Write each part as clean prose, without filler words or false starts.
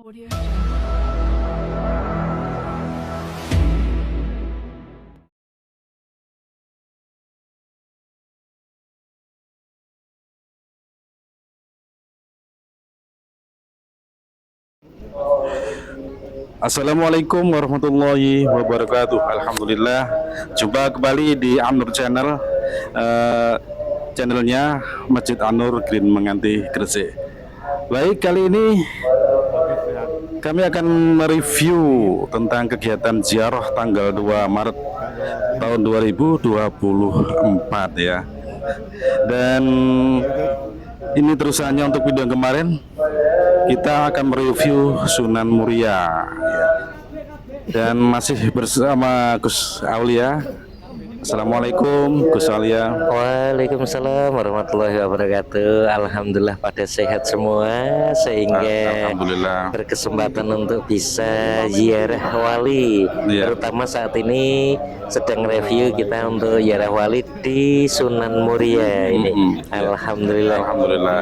Audio Jungle. Assalamualaikum warahmatullahi wabarakatuh. Alhamdulillah, jumpa kembali di Anur Channel, eh, channelnya Masjid Anur Green Menganti Gresik. Baik, kali ini kami akan mereview tentang kegiatan ziarah tanggal 2 Maret tahun 2024 ya. Dan ini terusannya untuk video yang kemarin. Kita akan mereview Sunan Muria ya. Dan masih bersama Gus Aulia. Assalamualaikum Gus Aulia. Waalaikumsalam warahmatullahi wabarakatuh. Alhamdulillah pada sehat semua sehingga Alhamdulillah. berkesempatan untuk bisa ziarah wali. Iya. Terutama saat ini sedang review kita untuk ziarah wali di Sunan Muria ini. Alhamdulillah. Alhamdulillah.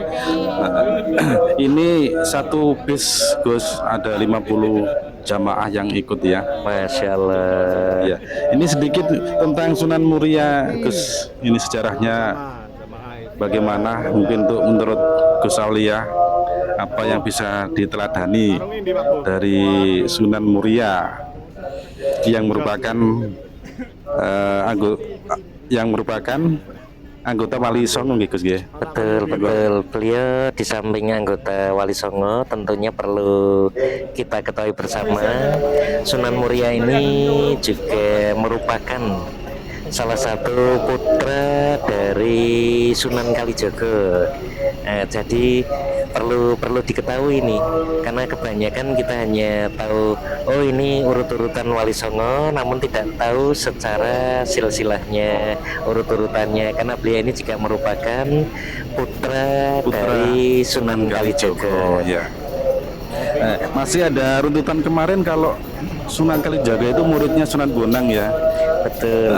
Ini satu bis Gus, ada 50 jamaah yang ikut ya. Masya Allah. Ya. Ini sedikit tentang Sunan Muria Gus. Ini sejarahnya bagaimana, mungkin menurut Gus Aulia apa yang bisa diteladani dari Sunan Muria yang merupakan anggota Wali Songo nggih Gus nggih. Betul. Beliau di samping anggota Wali Songo tentunya perlu kita ketahui bersama, Sunan Muria ini juga merupakan salah satu putra dari Sunan Kalijaga. Jadi perlu diketahui ini, karena kebanyakan kita hanya tahu oh ini urut-urutan Wali Songo, namun tidak tahu secara silsilahnya, urut-urutannya, karena beliau ini juga merupakan putra dari Sunan Kalijaga. Ya. Masih ada runtutan kemarin kalau Sunan Kalijaga itu muridnya Sunan Bonang ya. Betul.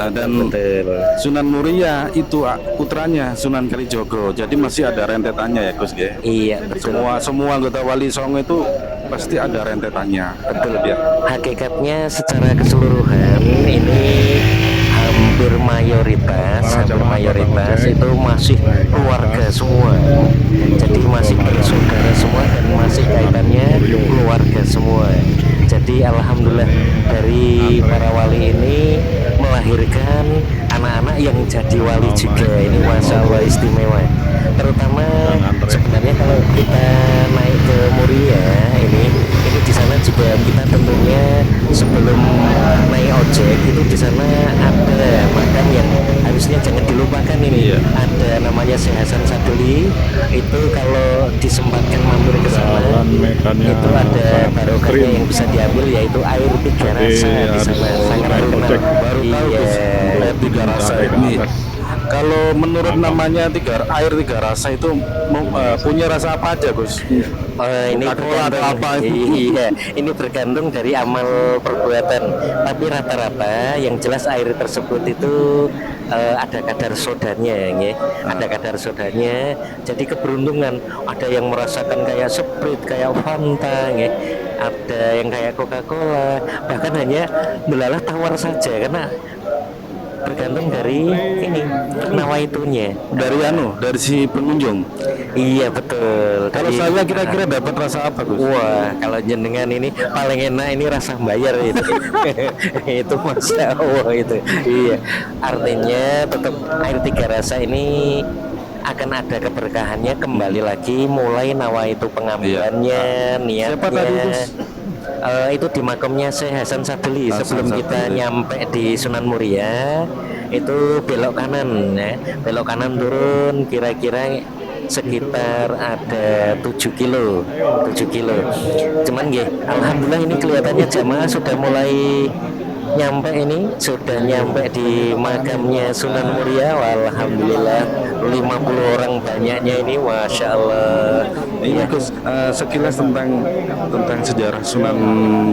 Sunan Muria itu putranya Sunan Kalijogo. Jadi masih ada rentetannya ya Gus ya. Iya, betul. Semua anggota Wali Songo itu pasti ada rentetannya. Betul ya. Hakikatnya secara keseluruhan ini hampir mayoritas itu masih keluarga semua. Jadi masih bersaudara semua dan masih kaitannya keluarga semua. Jadi alhamdulillah dari para wali ini melahirkan anak-anak yang jadi wali juga. Ini masya Allah istimewa. Terutama sebenarnya kalau kita naik ke Muria ini di sana juga kita tentunya sebelum naik ojek itu di sana ada makam yang harusnya jangan dilupakan ini. Ada namanya Syekh Hasan Sadili. Itu kalau disempatkan mampir ke sana itu ada barokahnya yang bisa diambil, yaitu air tiga rasa di sana. Sangat terkenal. Baru tahu Gus, air tiga rasa ini. Kalau menurut namanya air tiga rasa itu punya rasa apa aja Gus? Ini ini bergantung dari amal perbuatan. Tapi rata-rata yang jelas air tersebut itu ada kadar sodanya, ya. Ada kadar sodanya. Jadi keberuntungan. Ada yang merasakan kayak Sprite, kayak Fanta, ya. Ada yang kayak Coca-Cola. Bahkan hanya belalah tawar saja, karena bergantung dari ini nawaitunya Dari si pengunjung. Iya betul. Kalau saya kira-kira dapat rasa apa Gus? Wah, kalau jenengan ini paling enak ini rasa bayar itu. Itu masya Allah itu. Iya. Artinya tetap air tiga rasa ini akan ada keberkahannya kembali lagi mulai nawaitu pengambilannya, niatnya. Siapa tadi Gus? Itu di makamnya Syekh Hasan Sadili. Sebelum kita nyampe di Sunan Muria itu belok kanan ya. Belok kanan turun kira-kira sekitar ada 7 kilo. Cuman ya alhamdulillah ini kelihatannya jamaah sudah mulai sudah nyampe di makamnya Sunan Muria. Alhamdulillah 50 orang banyaknya ini, masya Allah. Ini Gus, sekilas tentang sejarah Sunan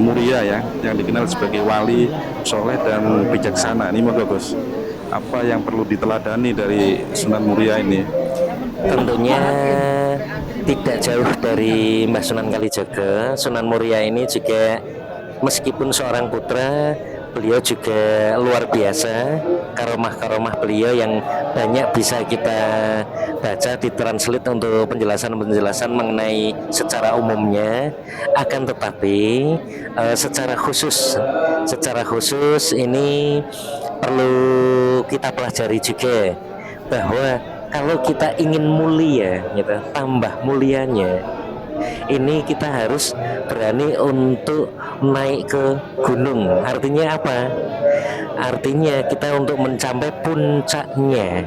Muria ya, yang dikenal sebagai wali soleh dan bijaksana. Ini moga Gus, apa yang perlu diteladani dari Sunan Muria ini? Tentunya tidak jauh dari Mbah Sunan Kalijaga. Sunan Muria ini juga meskipun seorang putra, beliau juga luar biasa. Karomah-karomah beliau yang banyak bisa kita baca ditranslate untuk penjelasan-penjelasan mengenai secara umumnya. Akan tetapi secara khusus ini perlu kita pelajari juga bahwa kalau kita ingin mulia gitu, tambah mulianya, ini kita harus berani untuk naik ke gunung. Artinya apa? Artinya kita untuk mencapai puncaknya,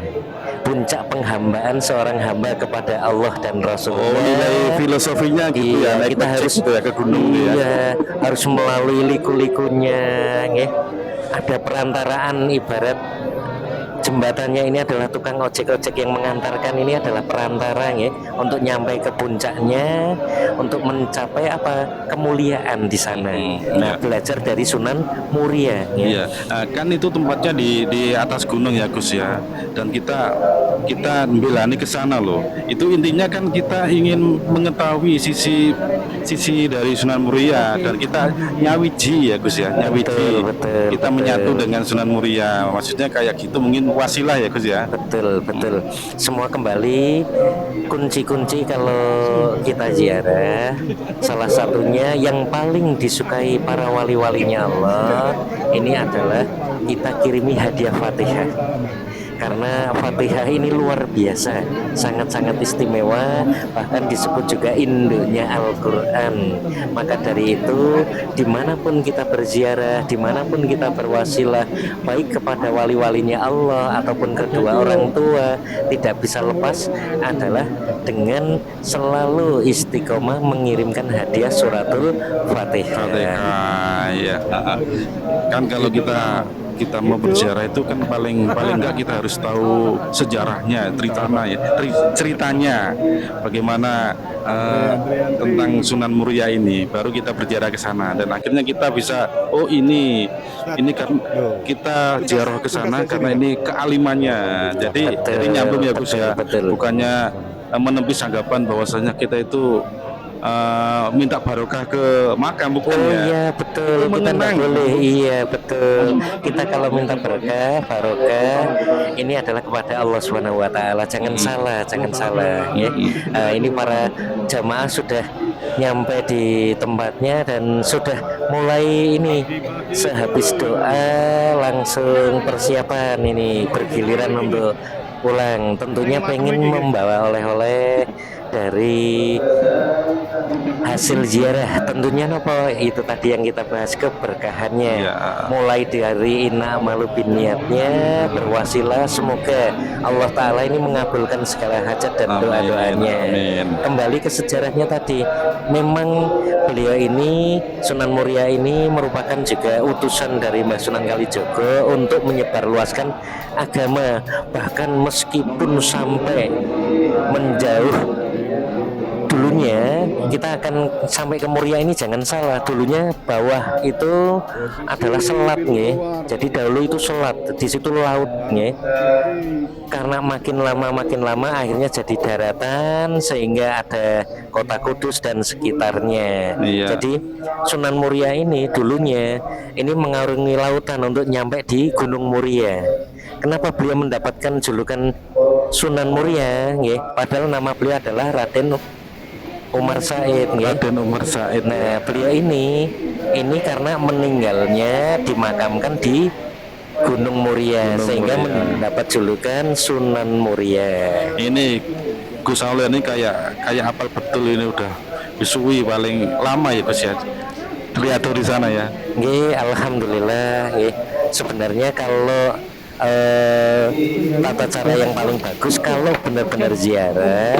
puncak penghambaan seorang hamba kepada Allah dan Rasulullah. Nilai filosofinya gitu Iya, ya, naik kita becek harus gitu ya, ke gunung ya. iya, harus melalui liku-likunya, ya. Ada perantaraan, ibarat jembatannya ini adalah tukang ojek-ojek yang mengantarkan, ini adalah perantara ya, untuk nyampai ke puncaknya, untuk mencapai apa, kemuliaan di sana. Nah, belajar dari Sunan Muria ya. Iya, kan itu tempatnya di atas gunung ya Gus ya. Dan kita belani ke sana loh. Itu intinya kan kita ingin mengetahui sisi dari Sunan Muria, dan kita nyawiji ya Gus ya, nyawiji. Betul, Kita menyatu dengan Sunan Muria. Maksudnya kayak gitu, mungkin wasilah ya Gus ya. Betul. Semua kembali kunci-kunci kalau kita ziarah. Salah satunya yang paling disukai para wali-walinya Allah ini adalah kita kirimi hadiah Fatihah. Karena Fatihah ini luar biasa, sangat-sangat istimewa, bahkan disebut juga induknya Al-Quran. Maka dari itu, dimanapun kita berziarah, dimanapun kita berwasilah, baik kepada wali-walinya Allah ataupun kedua orang tua, tidak bisa lepas adalah dengan selalu istiqomah mengirimkan hadiah suratul Fatihah. Ya. Kan kalau kita mau berziarah itu kan paling enggak kita harus tahu sejarahnya, ceritanya bagaimana tentang Sunan Muria ini, baru kita berziarah ke sana, dan akhirnya kita bisa ini kan kita ziarah ke sana karena ini kealimannya. Jadi nyambung ya Gus ya, bukannya menepis anggapan bahwasanya kita itu minta barokah ke makam, bukan ya? Iya betul, kita nggak boleh. Iya betul. Kita kalau minta barokah ini adalah kepada Allah Subhanahu Wa Taala. Jangan salah ya. Ini para jamaah sudah nyampe di tempatnya dan sudah mulai ini, sehabis doa langsung persiapan ini bergiliran untuk pulang. Tentunya pengen membawa oleh-oleh dari hasil ziarah, tentunya nopo itu tadi yang kita bahas, keberkahannya ya. Mulai dari ina'malu niatnya berwasilah, semoga Allah Ta'ala ini mengabulkan segala hajat dan doa-doanya. Kembali ke sejarahnya tadi, memang beliau ini, Sunan Muria ini merupakan juga utusan dari Mbah Sunan Kalijaga untuk menyebarluaskan agama, bahkan meskipun sampai menjauh. Dulunya kita akan sampai ke Muria ini, jangan salah, dulunya bawah itu adalah selat nge. Jadi dahulu itu selat, di situ laut nge. Karena makin lama akhirnya jadi daratan, sehingga ada kota Kudus dan sekitarnya. Jadi Sunan Muria ini dulunya ini mengarungi lautan untuk nyampe di Gunung Muria. Kenapa beliau mendapatkan julukan Sunan Muria nge? Padahal nama beliau adalah Raden Umar Said, Raden Umar Said. Nah, beliau ini karena meninggalnya dimakamkan di Gunung Muria, sehingga mendapat julukan Sunan Muria. Ini Gus Aulya ini kayak hafal betul, ini udah disuwi paling lama ya Gus ya. Lihat di sana ya. Alhamdulillah. Sebenarnya kalau tata cara yang paling bagus kalau benar-benar ziarah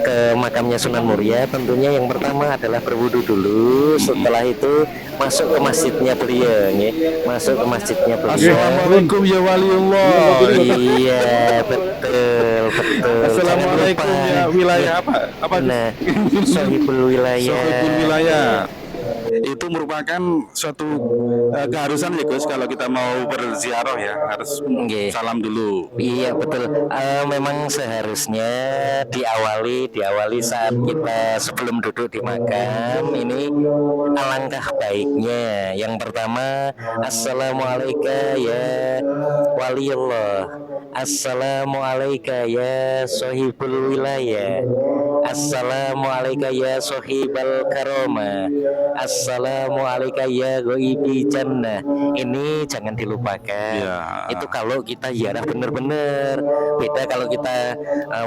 ke makamnya Sunan Muria, tentunya yang pertama adalah berwudu dulu. Setelah itu masuk ke masjidnya beliau, masuk ke masjidnya beliau. Assalamualaikum ya waliullah. Iya betul. Assalamualaikum ya wilayah apa? Nah, Sohibul wilayah. itu merupakan suatu keharusan ya Gus, kalau kita mau berziarah ya harus Nggih. salam dulu. Iya betul. Memang seharusnya diawali saat kita sebelum duduk di makam ini, alangkah baiknya. Yang pertama, assalamualaikum ya waliullah, assalamualaikum ya sohibul wilayah, assalamualaikum ya sohibal karomah, assalamualaikum ya goibi jannah. Ini jangan dilupakan. Ya. Itu kalau kita ziarah bener-bener. Beda kalau kita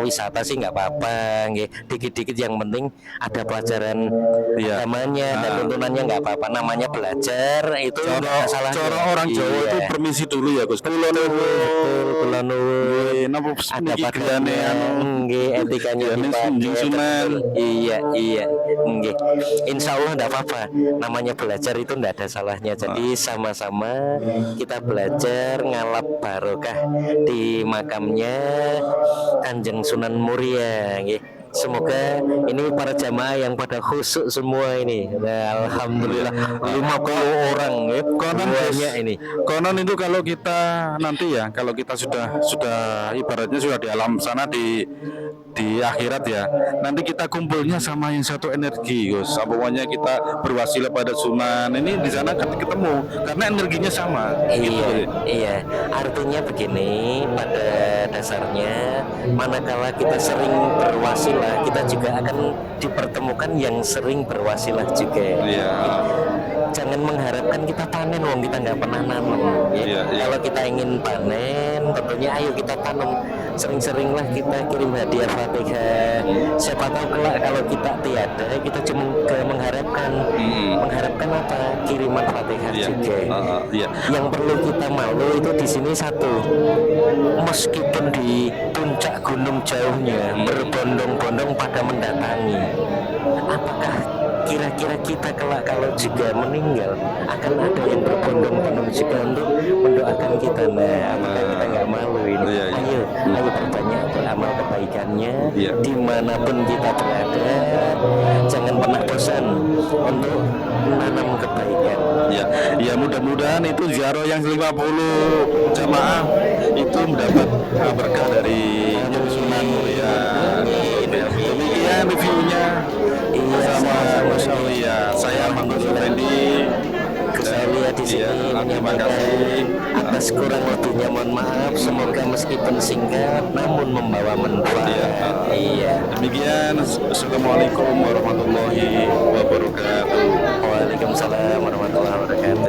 wisata sih nggak apa-apa, nggih. Dikit-dikit yang penting ada pelajaran Iya. agamanya dan tuntunannya nggak apa-apa. Namanya belajar itu nggak salah. Cara orang Jawa Iya. itu permisi dulu ya Gus. Kula nuwun. Kula nuwun. Napa Ada niki grane anu nggih, etikanya grane dipakai. Kanjeng Sunan. Iya, nggih. Insya Allah enggak apa-apa. Namanya belajar itu enggak ada salahnya. Jadi sama-sama kita belajar ngalap barokah di makamnya Kanjeng Sunan Muria, nggih. Semoga ini para jamaah yang pada khusyuk semua ini. Nah, alhamdulillah 50 orang ya. Konon Banyak ini. Konon itu kalau kita nanti ya, kalau kita sudah ibaratnya sudah di alam sana di akhirat ya, nanti kita kumpulnya sama yang satu energi Gus. Pokoknya kita berwasilah pada Sunan. Ini di sana ketemu karena energinya sama. Gitu. Iya. Artinya begini, pada dasarnya manakala kita sering berwasilah, kita juga akan dipertemukan yang sering berwasilah juga. Iya. Jangan mengharapkan kita panen, wong kita nggak pernah nanam. Ya. Iya. Kalau kita ingin panen, tentunya ayo kita tanam. Sering-seringlah kita kirim hadiah Fatihah. Siapa tahu kelak kalau kita tiada, kita cuma mengharapkan apa? Kiriman Fatihah Iya. juga. Iya. Yang perlu kita malu itu di sini satu, meskipun di puncak gunung jauhnya berbondong-bondong pada mendatangi, apakah kira-kira kita kelak kalau juga meninggal akan ada yang berbondong-bondong juga untuk mendoakan kita? Nah, apakah kita nggak malu ini? Iya, iya. Ayo perbanyak beramal kebaikannya. Iya. Dimanapun kita berada, jangan pernah bosan untuk menanam kebaikan. Ya mudah-mudahan itu ziarah yang 50 jamaah itu mendapat berkah dari Sunan Muria. Demikian reviewnya bersama Mas Aulia. Saya Mangun Effendi. Saya lihat di sini terima menyampaikan kasih. atas kurang lebihnya mohon maaf. Semoga meskipun singkat namun membawa manfaat. Iya. Demikian. Assalamualaikum warahmatullahi wabarakatuh. Waalaikumsalam warahmatullahi wabarakatuh.